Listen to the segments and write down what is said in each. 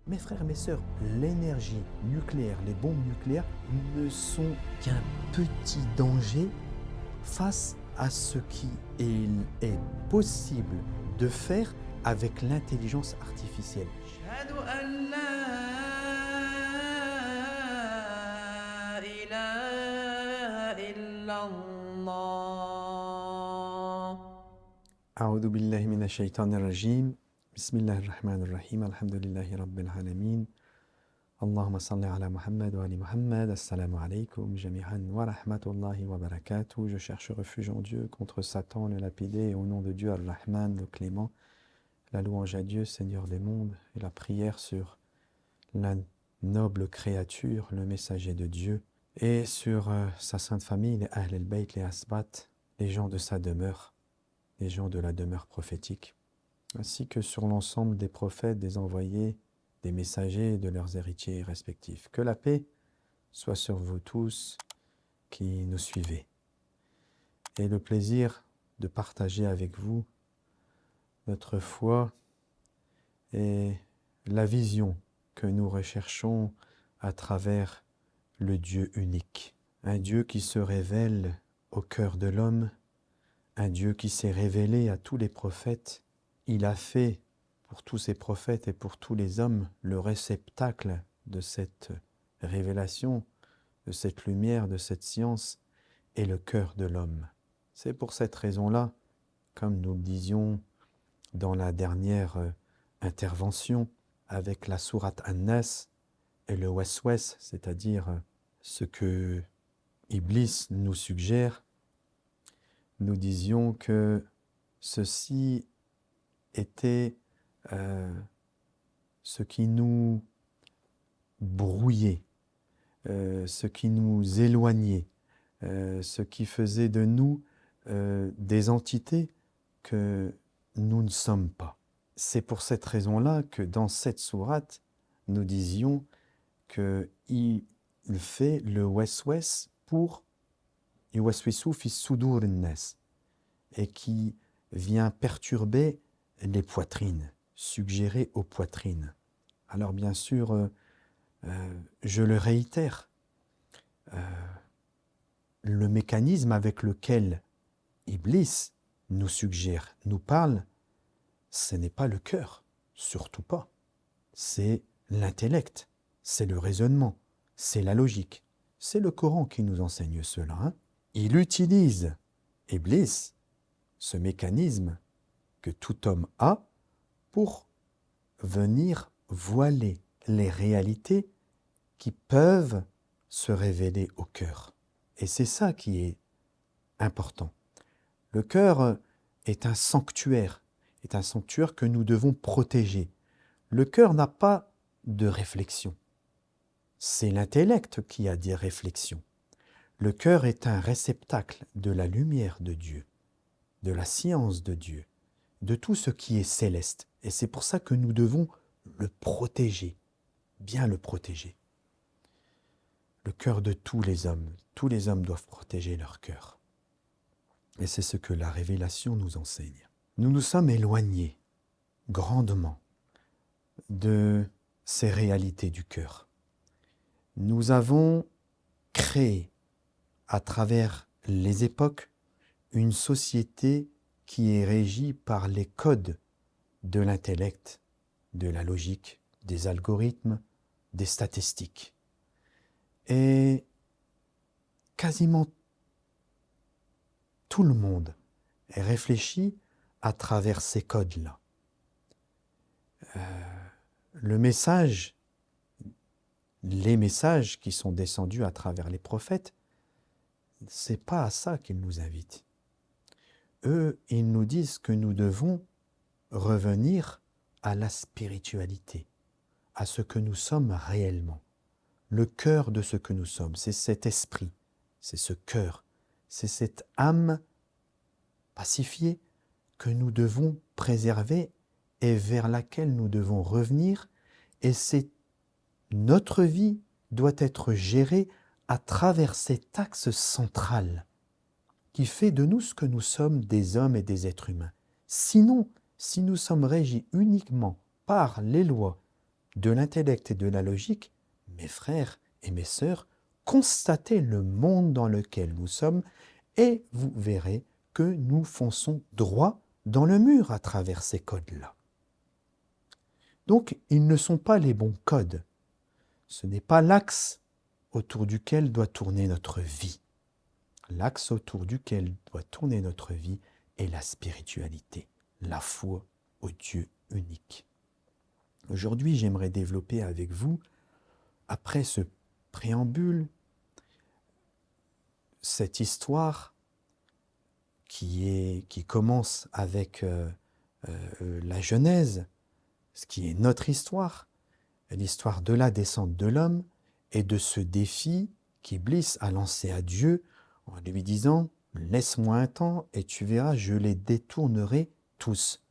Mes frères, mes sœurs, l'énergie nucléaire, les bombes nucléaires ne sont qu'un petit danger face à ce qui est possible de faire avec l'intelligence artificielle. أشهد أن لا إله إلا الله. أعوذ بالله من الشيطان الرجيم. بسم الله الرحمن الرحيم. الحمد لله رب العالمين. اللهم صل على Muhammad wa ali Muhammad. Assalamu alaikum jami'an wa rahmatullahi wa barakatuh. Je cherche refuge en Dieu contre Satan, le lapidé, et au nom de Dieu, Ar-Rahman, le clément. La louange à Dieu, Seigneur des mondes, et la prière sur la noble créature, le messager de Dieu, et sur sa sainte famille, les Ahl al-Bayt, les Asbat, les gens de sa demeure, les gens de la demeure prophétique, ainsi que sur l'ensemble des prophètes, des envoyés, des messagers et de leurs héritiers respectifs. Que la paix soit sur vous tous qui nous suivez. Et le plaisir de partager avec vous notre foi et la vision que nous recherchons à travers le Dieu unique. Un Dieu qui se révèle au cœur de l'homme, un Dieu qui s'est révélé à tous les prophètes. Il a fait pour tous ces prophètes et pour tous les hommes le réceptacle de cette révélation, de cette lumière, de cette science, et le cœur de l'homme. C'est pour cette raison-là, comme nous le disions dans la dernière intervention avec la sourate An-Nas et le Waswas, c'est-à-dire ce que Iblis nous suggère, nous disions que ceci était ce qui nous brouillait, ce qui nous éloignait, ce qui faisait de nous des entités que nous ne sommes pas. C'est pour cette raison-là que dans cette sourate, nous disions qu'il fait le waswas pour yuwaswisu fi sudur an-nas, et qui vient perturber les poitrines, suggérer aux poitrines. Alors bien sûr, je le réitère, le mécanisme avec lequel Iblis nous suggère, nous parle, ce n'est pas le cœur, surtout pas. C'est l'intellect, c'est le raisonnement, c'est la logique. C'est le Coran qui nous enseigne cela. Hein. Il utilise, Iblis, ce mécanisme que tout homme a pour venir voiler les réalités qui peuvent se révéler au cœur. Et c'est ça qui est important. Le cœur est un sanctuaire que nous devons protéger. Le cœur n'a pas de réflexion. C'est l'intellect qui a des réflexions. Le cœur est un réceptacle de la lumière de Dieu, de la science de Dieu, de tout ce qui est céleste. Et c'est pour ça que nous devons le protéger, bien le protéger. Le cœur de tous les hommes doivent protéger leur cœur. Et c'est ce que la révélation nous enseigne. Nous nous sommes éloignés grandement de ces réalités du cœur. Nous avons créé, à travers les époques, une société qui est régie par les codes de l'intellect, de la logique, des algorithmes, des statistiques. Et quasiment tout le monde réfléchit à travers ces codes-là. Le message, les messages qui sont descendus à travers les prophètes, c'est pas à ça qu'ils nous invitent. Eux, ils nous disent que nous devons revenir à la spiritualité, à ce que nous sommes réellement. Le cœur de ce que nous sommes, c'est cet esprit, c'est ce cœur, c'est cette âme pacifiée que nous devons préserver et vers laquelle nous devons revenir. Et notre vie doit être gérée à travers cet axe central qui fait de nous ce que nous sommes, des hommes et des êtres humains. Sinon, si nous sommes régis uniquement par les lois, de l'intellect et de la logique, mes frères et mes sœurs, constatez le monde dans lequel nous sommes et vous verrez que nous fonçons droit dans le mur à travers ces codes-là. Donc, ils ne sont pas les bons codes. Ce n'est pas l'axe autour duquel doit tourner notre vie. L'axe autour duquel doit tourner notre vie est la spiritualité, la foi au Dieu unique. Aujourd'hui, j'aimerais développer avec vous, après ce préambule, cette histoire qui commence avec la Genèse, ce qui est notre histoire, l'histoire de la descente de l'homme et de ce défi qu'Iblis a lancé à Dieu en lui disant « Laisse-moi un temps et tu verras, je les détournerai tous. »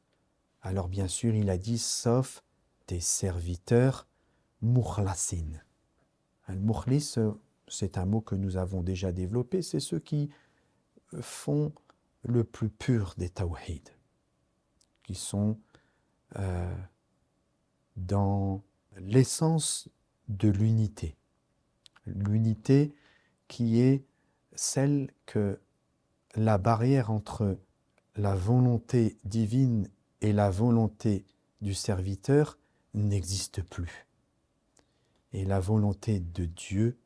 Alors bien sûr, il a dit « Sauf tes serviteurs mukhlasin ». Al-mukhlis, c'est un mot que nous avons déjà développé, c'est ceux qui font le plus pur des tawhid, qui sont dans l'essence de l'unité. L'unité qui est celle que la barrière entre la volonté divine et la volonté du serviteur n'existe plus. Et la volonté de Dieu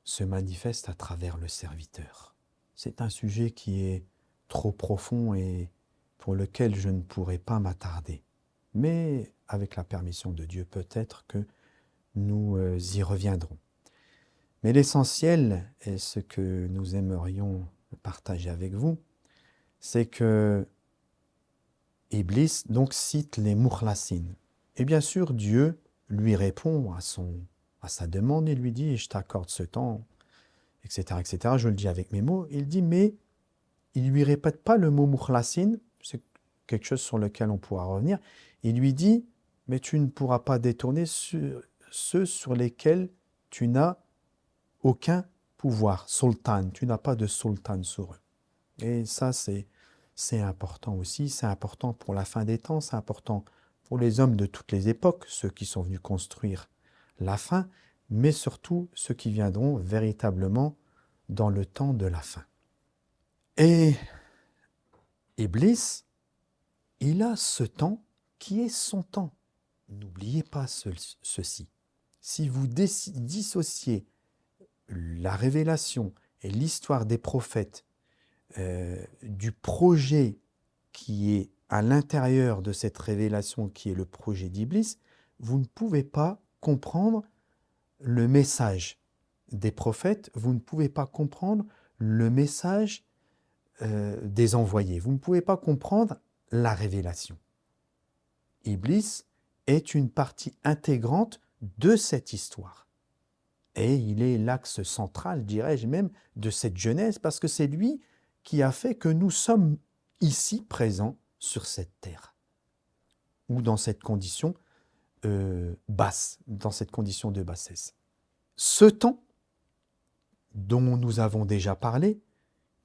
se manifeste à travers le serviteur. C'est un sujet qui est trop profond et pour lequel je ne pourrais pas m'attarder. Mais avec la permission de Dieu, peut-être que nous y reviendrons. Mais l'essentiel, et ce que nous aimerions partager avec vous, c'est que Iblis donc cite les mukhlasin. Et bien sûr, Dieu lui répond à sa demande et lui dit « je t'accorde ce temps », etc., etc. Je le dis avec mes mots. Il dit, mais il ne lui répète pas le mot mukhlasin, c'est quelque chose sur lequel on pourra revenir. Il lui dit, mais tu ne pourras pas détourner ceux sur lesquels tu n'as aucun pouvoir, sultan, tu n'as pas de sultan sur eux. Et ça, c'est important aussi, c'est important pour la fin des temps, c'est important pour les hommes de toutes les époques, ceux qui sont venus construire la fin, mais surtout ceux qui viendront véritablement dans le temps de la fin. Et Iblis, il a ce temps qui est son temps. N'oubliez pas ceci. Si vous dissociez la révélation et l'histoire des prophètes du projet qui est à l'intérieur de cette révélation, qui est le projet d'Iblis, vous ne pouvez pas comprendre le message des prophètes, vous ne pouvez pas comprendre le message des envoyés, vous ne pouvez pas comprendre la révélation. Iblis est une partie intégrante de cette histoire. Et il est l'axe central, dirais-je même, de cette Genèse, parce que c'est lui qui a fait que nous sommes ici présents sur cette terre, ou dans cette condition basse, dans cette condition de bassesse. Ce temps dont nous avons déjà parlé,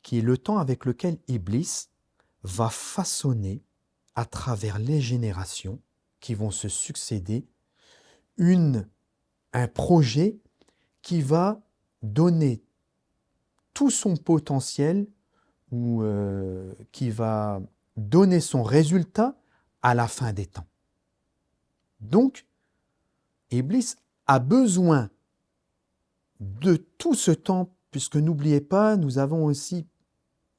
qui est le temps avec lequel Iblis va façonner à travers les générations qui vont se succéder un projet qui va donner tout son potentiel ou qui va donner son résultat à la fin des temps. Donc, Iblis a besoin de tout ce temps, puisque n'oubliez pas, nous avons aussi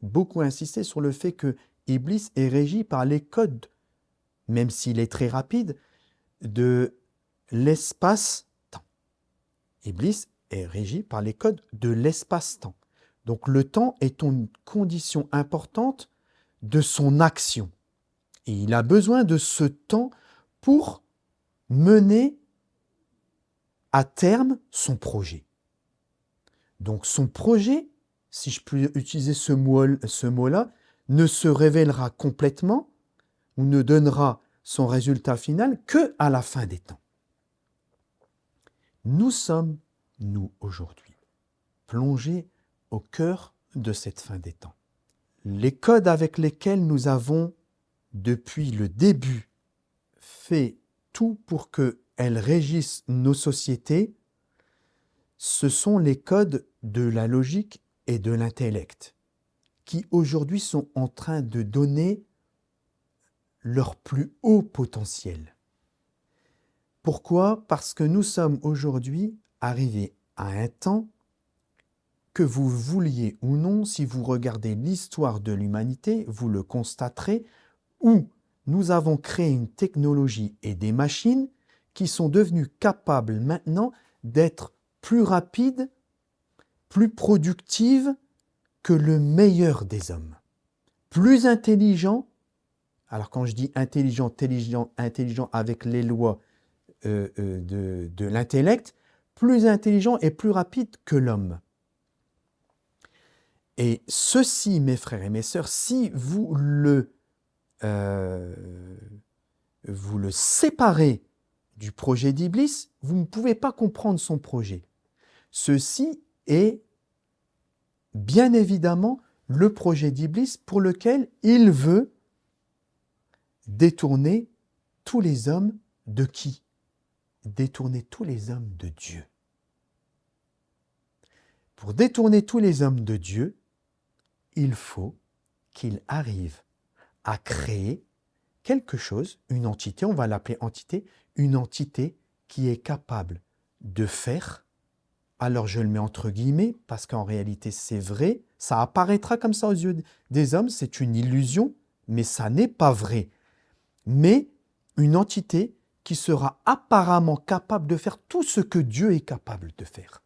beaucoup insisté sur le fait que Iblis est régi par les codes, même s'il est très rapide, de l'espace-temps. Iblis est régi par les codes de l'espace-temps. Donc le temps est une condition importante de son action. Et il a besoin de ce temps pour mener à terme son projet. Donc son projet, si je puis utiliser ce mot-là, ne se révélera complètement ou ne donnera son résultat final qu'à la fin des temps. Nous sommes, nous, aujourd'hui, plongés au cœur de cette fin des temps. Les codes avec lesquels nous avons, depuis le début, fait tout pour que elles régissent nos sociétés, ce sont les codes de la logique et de l'intellect qui aujourd'hui sont en train de donner leur plus haut potentiel. Pourquoi? Parce que nous sommes aujourd'hui arrivés à un temps, que vous vouliez ou non, si vous regardez l'histoire de l'humanité, vous le constaterez, où nous avons créé une technologie et des machines qui sont devenues capables maintenant d'être plus rapides, plus productives que le meilleur des hommes, plus intelligents. Alors quand je dis intelligent avec les lois de l'intellect, plus intelligent et plus rapide que l'homme. Et ceci, mes frères et mes sœurs, si vous le séparez du projet d'Iblis, vous ne pouvez pas comprendre son projet. Ceci est bien évidemment le projet d'Iblis pour lequel il veut détourner tous les hommes de qui? Détourner tous les hommes de Dieu. Pour détourner tous les hommes de Dieu, il faut qu'il arrive à créer quelque chose, une entité, on va l'appeler entité, une entité qui est capable de faire, alors je le mets entre guillemets, parce qu'en réalité c'est vrai, ça apparaîtra comme ça aux yeux des hommes, c'est une illusion, mais ça n'est pas vrai. Mais une entité qui sera apparemment capable de faire tout ce que Dieu est capable de faire.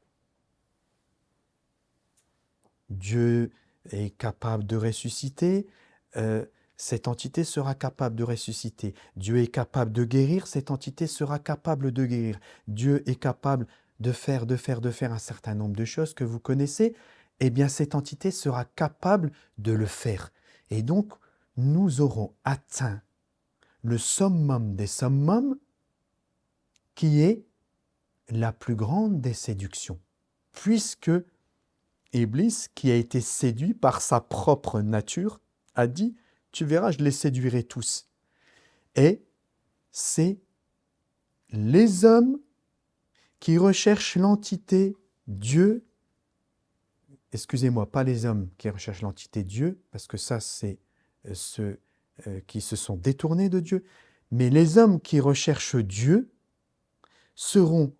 Dieu est capable de ressusciter, cette entité sera capable de ressusciter. Dieu est capable de guérir, cette entité sera capable de guérir. Dieu est capable de faire un certain nombre de choses que vous connaissez, eh bien cette entité sera capable de le faire. Et donc, nous aurons atteint le summum des summums, qui est la plus grande des séductions, puisque Iblis, qui a été séduit par sa propre nature, a dit « Tu verras, je les séduirai tous ». Et c'est les hommes qui recherchent l'entité Dieu, excusez-moi, pas les hommes qui recherchent l'entité Dieu, parce que ça c'est ceux qui se sont détournés de Dieu, mais les hommes qui recherchent Dieu seront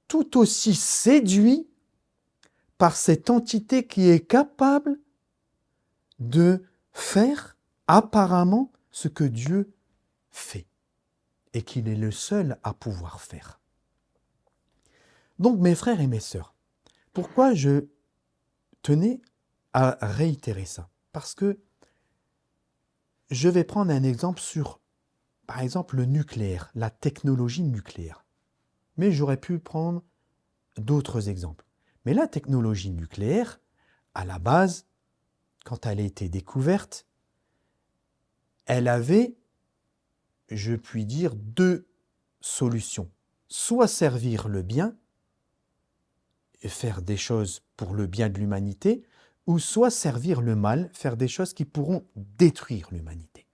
tout aussi séduits par cette entité qui est capable de faire apparemment ce que Dieu fait et qu'il est le seul à pouvoir faire. Donc mes frères et mes sœurs, pourquoi je tenais à réitérer ça? Parce que je vais prendre un exemple sur, par exemple, le nucléaire, la technologie nucléaire. Mais j'aurais pu prendre d'autres exemples. Mais la technologie nucléaire, à la base, quand elle a été découverte, elle avait, je puis dire, deux solutions. Soit servir le bien, et faire des choses pour le bien de l'humanité, ou soit servir le mal, faire des choses qui pourront détruire l'humanité.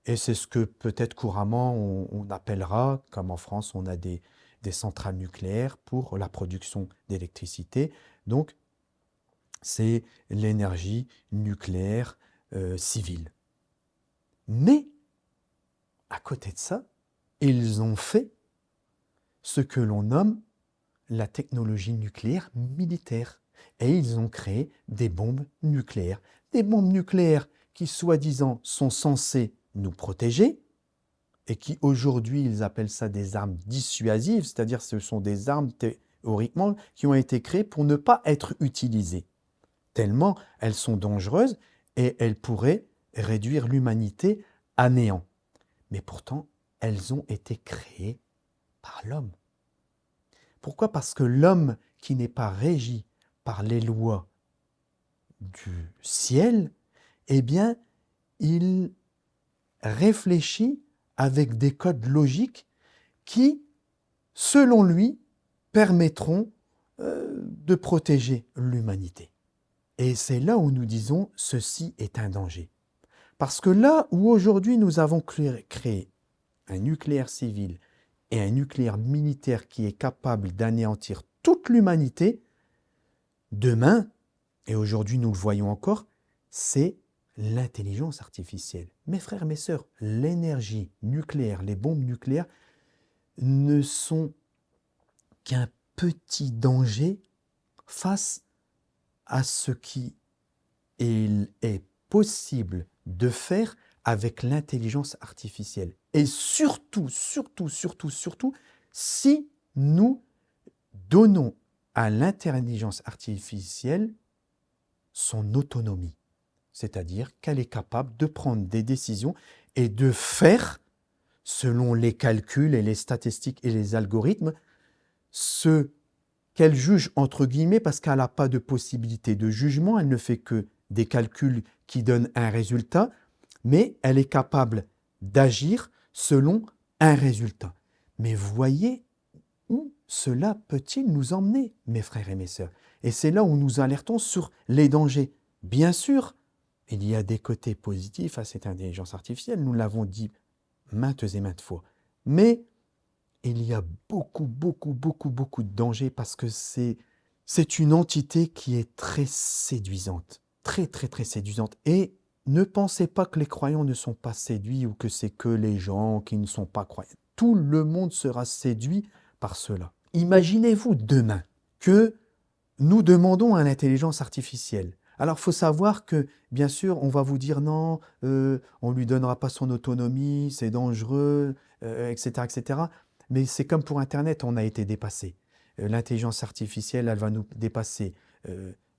Et c'est ce que peut-être couramment on appellera, comme en France on a des centrales nucléaires pour la production d'électricité. Donc c'est l'énergie nucléaire civile. Mais à côté de ça, ils ont fait ce que l'on nomme la technologie nucléaire militaire. Et ils ont créé des bombes nucléaires. Des bombes nucléaires qui, soi-disant, sont censées nous protéger et qui, aujourd'hui, ils appellent ça des armes dissuasives, c'est-à-dire ce sont des armes, théoriquement, qui ont été créées pour ne pas être utilisées. Tellement elles sont dangereuses et elles pourraient réduire l'humanité à néant. Mais pourtant, elles ont été créées par l'homme. Pourquoi? Parce que l'homme qui n'est pas régi par les lois du ciel, eh bien, il réfléchit avec des codes logiques qui, selon lui, permettront de protéger l'humanité. Et c'est là où nous disons « ceci est un danger ». Parce que là où aujourd'hui nous avons créé un nucléaire civil et un nucléaire militaire qui est capable d'anéantir toute l'humanité, demain, et aujourd'hui nous le voyons encore, c'est l'intelligence artificielle. Mes frères, mes sœurs, l'énergie nucléaire, les bombes nucléaires ne sont qu'un petit danger face à ce qui est possible de faire avec l'intelligence artificielle. Et surtout, si nous donnons à l'intelligence artificielle son autonomie, c'est-à-dire qu'elle est capable de prendre des décisions et de faire, selon les calculs et les statistiques et les algorithmes, ce qu'elle juge entre guillemets parce qu'elle n'a pas de possibilité de jugement, elle ne fait que des calculs qui donnent un résultat, mais elle est capable d'agir selon un résultat. Mais voyez où cela peut-il nous emmener, mes frères et mes sœurs? Et c'est là où nous alertons sur les dangers. Bien sûr, il y a des côtés positifs à cette intelligence artificielle, nous l'avons dit maintes et maintes fois. Mais il y a beaucoup de dangers parce que c'est une entité qui est très séduisante, très séduisante. Et ne pensez pas que les croyants ne sont pas séduits ou que c'est que les gens qui ne sont pas croyants. Tout le monde sera séduit par cela. Imaginez-vous demain que nous demandons à l'intelligence artificielle. Alors, il faut savoir que, bien sûr, on va vous dire non, on ne lui donnera pas son autonomie, c'est dangereux, etc. Mais c'est comme pour Internet, on a été dépassé. L'intelligence artificielle, elle va nous dépasser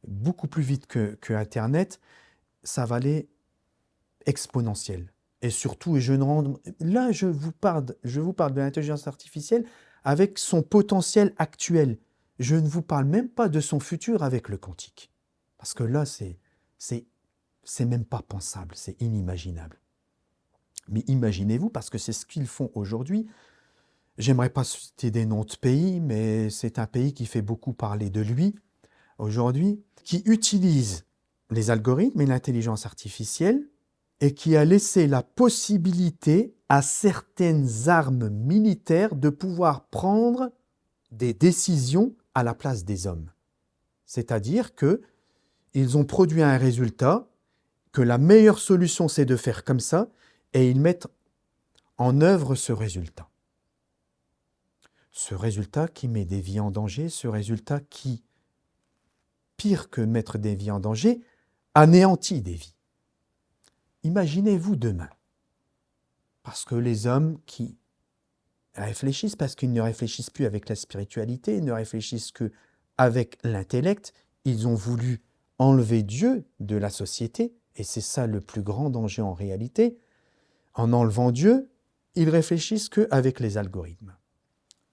beaucoup plus vite que Internet. Ça va aller exponentiel. Et surtout, là, je vous parle de l'intelligence artificielle avec son potentiel actuel. Je ne vous parle même pas de son futur avec le quantique. Parce que là, c'est même pas pensable, c'est inimaginable. Mais imaginez-vous, parce que c'est ce qu'ils font aujourd'hui. J'aimerais pas citer des noms de pays, mais c'est un pays qui fait beaucoup parler de lui aujourd'hui, qui utilise les algorithmes et l'intelligence artificielle et qui a laissé la possibilité à certaines armes militaires de pouvoir prendre des décisions à la place des hommes. C'est-à-dire qu'ils ont produit un résultat, que la meilleure solution c'est de faire comme ça, et ils mettent en œuvre ce résultat. Ce résultat qui met des vies en danger, ce résultat qui, pire que mettre des vies en danger, anéantit des vies. Imaginez-vous demain, parce que les hommes qui réfléchissent, parce qu'ils ne réfléchissent plus avec la spiritualité, ils ne réfléchissent qu'avec l'intellect, ils ont voulu enlever Dieu de la société, et c'est ça le plus grand danger en réalité. En enlevant Dieu, ils réfléchissent qu'avec les algorithmes.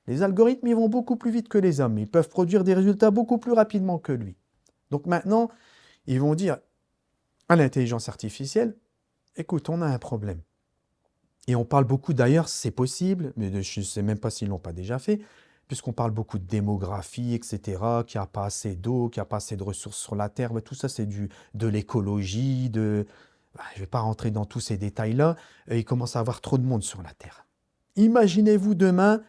Les algorithmes, ils vont beaucoup plus vite que les hommes, ils peuvent produire des résultats beaucoup plus rapidement que lui. Donc maintenant, ils vont dire à l'intelligence artificielle, écoute, on a un problème. Et on parle beaucoup d'ailleurs, c'est possible, mais je ne sais même pas s'ils ne l'ont pas déjà fait, puisqu'on parle beaucoup de démographie, etc., qu'il n'y a pas assez d'eau, qu'il n'y a pas assez de ressources sur la Terre. Tout ça, c'est de l'écologie, je ne vais pas rentrer dans tous ces détails-là. Il commence à avoir trop de monde sur la Terre. Imaginez-vous demain,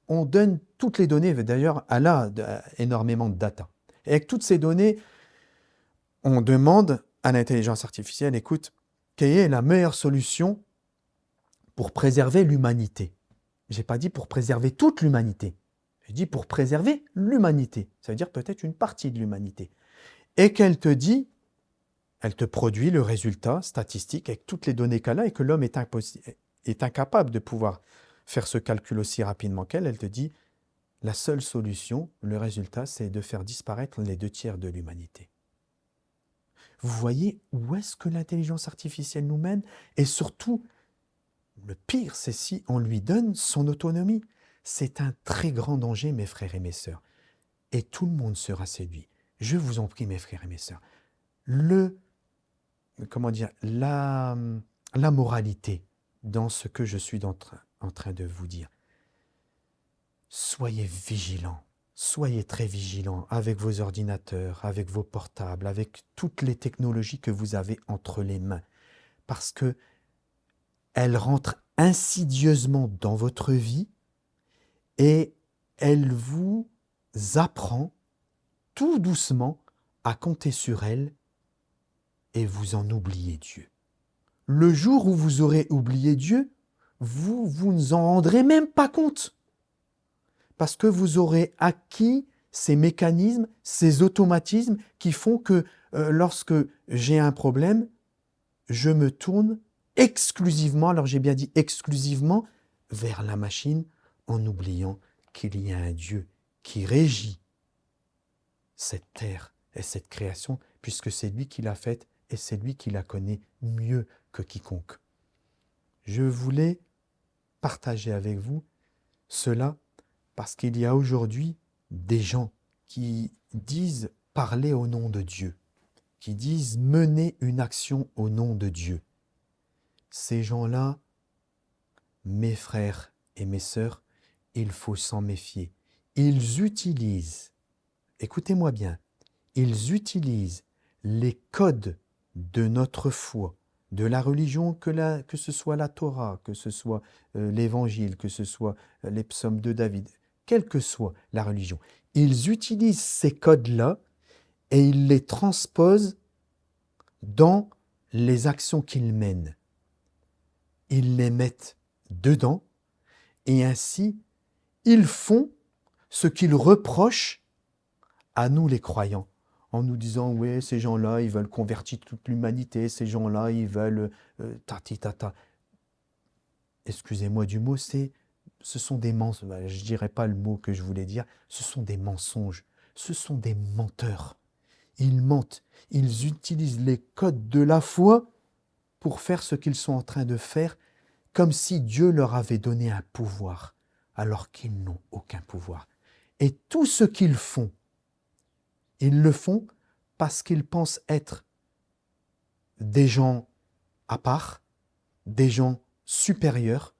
on donne toutes les données, d'ailleurs, elle a énormément de data. Et avec toutes ces données, on demande à l'intelligence artificielle, écoute, quelle est la meilleure solution pour préserver l'humanité? Je n'ai pas dit pour préserver toute l'humanité. J'ai dit pour préserver l'humanité. Ça veut dire peut-être une partie de l'humanité. Et qu'elle te dit, elle te produit le résultat statistique avec toutes les données qu'elle a et que l'homme est incapable de pouvoir faire ce calcul aussi rapidement qu'elle. Elle te dit, la seule solution, le résultat, c'est de faire disparaître les 2/3 de l'humanité. Vous voyez où est-ce que l'intelligence artificielle nous mène? Et surtout, le pire, c'est si on lui donne son autonomie. C'est un très grand danger, mes frères et mes sœurs. Et tout le monde sera séduit. Je vous en prie, mes frères et mes sœurs. La moralité dans ce que je suis en train de vous dire. Soyez vigilants. Soyez très vigilants avec vos ordinateurs, avec vos portables, avec toutes les technologies que vous avez entre les mains. Parce qu'elles rentrent insidieusement dans votre vie et elle vous apprend tout doucement à compter sur elle et vous en oubliez Dieu. Le jour où vous aurez oublié Dieu, vous ne en rendrez même pas compte. Parce que vous aurez acquis ces mécanismes, ces automatismes qui font que lorsque j'ai un problème, je me tourne exclusivement, alors j'ai bien dit exclusivement, vers la machine en oubliant qu'il y a un Dieu qui régit cette terre et cette création, puisque c'est lui qui l'a faite et c'est lui qui la connaît mieux que quiconque. Je voulais partager avec vous cela parce qu'il y a aujourd'hui des gens qui disent parler au nom de Dieu, qui disent mener une action au nom de Dieu. Ces gens-là, mes frères et mes sœurs, il faut s'en méfier. Ils utilisent, écoutez-moi bien, ils utilisent les codes de notre foi, de la religion, que ce soit la Torah, que ce soit l'Évangile, que ce soit les psaumes de David, quelle que soit la religion. Ils utilisent ces codes-là et ils les transposent dans les actions qu'ils mènent. Ils les mettent dedans et ainsi, ils font ce qu'ils reprochent à nous les croyants, en nous disant « oui, ces gens-là, ils veulent convertir toute l'humanité, ces gens-là, ils veulent tati-tata ». Excusez-moi du mot, ce sont des mensonges, je ne dirais pas le mot que je voulais dire, ce sont des mensonges, ce sont des menteurs. Ils mentent, ils utilisent les codes de la foi pour faire ce qu'ils sont en train de faire, comme si Dieu leur avait donné un pouvoir, alors qu'ils n'ont aucun pouvoir. Et tout ce qu'ils font, ils le font parce qu'ils pensent être des gens à part, des gens supérieurs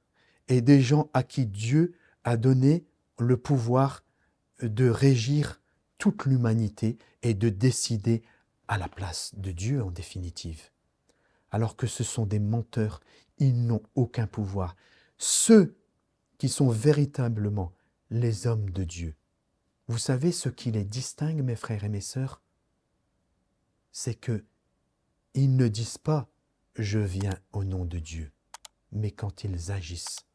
et des gens à qui Dieu a donné le pouvoir de régir toute l'humanité et de décider à la place de Dieu en définitive. Alors que ce sont des menteurs, ils n'ont aucun pouvoir. Ceux qui sont véritablement les hommes de Dieu, vous savez ce qui les distingue, mes frères et mes sœurs? C'est que ils ne disent pas « je viens au nom de Dieu », mais quand ils agissent,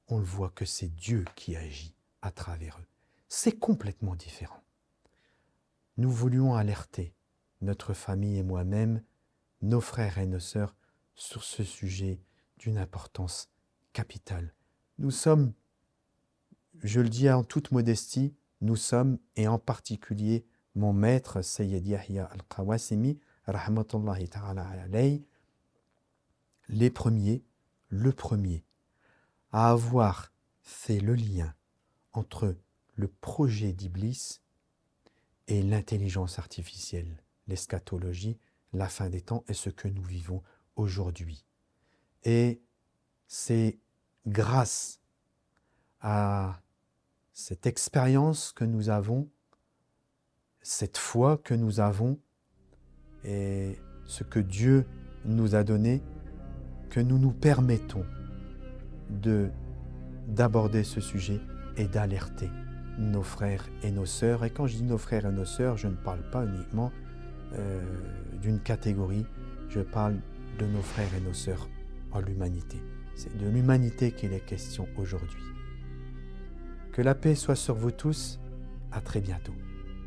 on le voit que c'est Dieu qui agit à travers eux. C'est complètement différent. Nous voulions alerter notre famille et moi-même, nos frères et nos sœurs, sur ce sujet d'une importance capitale. Nous sommes, je le dis en toute modestie, nous sommes, et en particulier mon maître Sayyid Yahya al-Qawasimi, rahmatullahi ta'ala alayhi, le premier, à avoir fait le lien entre le projet d'Iblis et l'intelligence artificielle, l'eschatologie, la fin des temps et ce que nous vivons aujourd'hui. Et c'est grâce à cette expérience que nous avons, cette foi que nous avons et ce que Dieu nous a donné, que nous nous permettons d'aborder ce sujet et d'alerter nos frères et nos sœurs. Et quand je dis nos frères et nos sœurs, je ne parle pas uniquement d'une catégorie, je parle de nos frères et nos sœurs en l'humanité. C'est de l'humanité qu'il est question aujourd'hui. Que la paix soit sur vous tous, à très bientôt.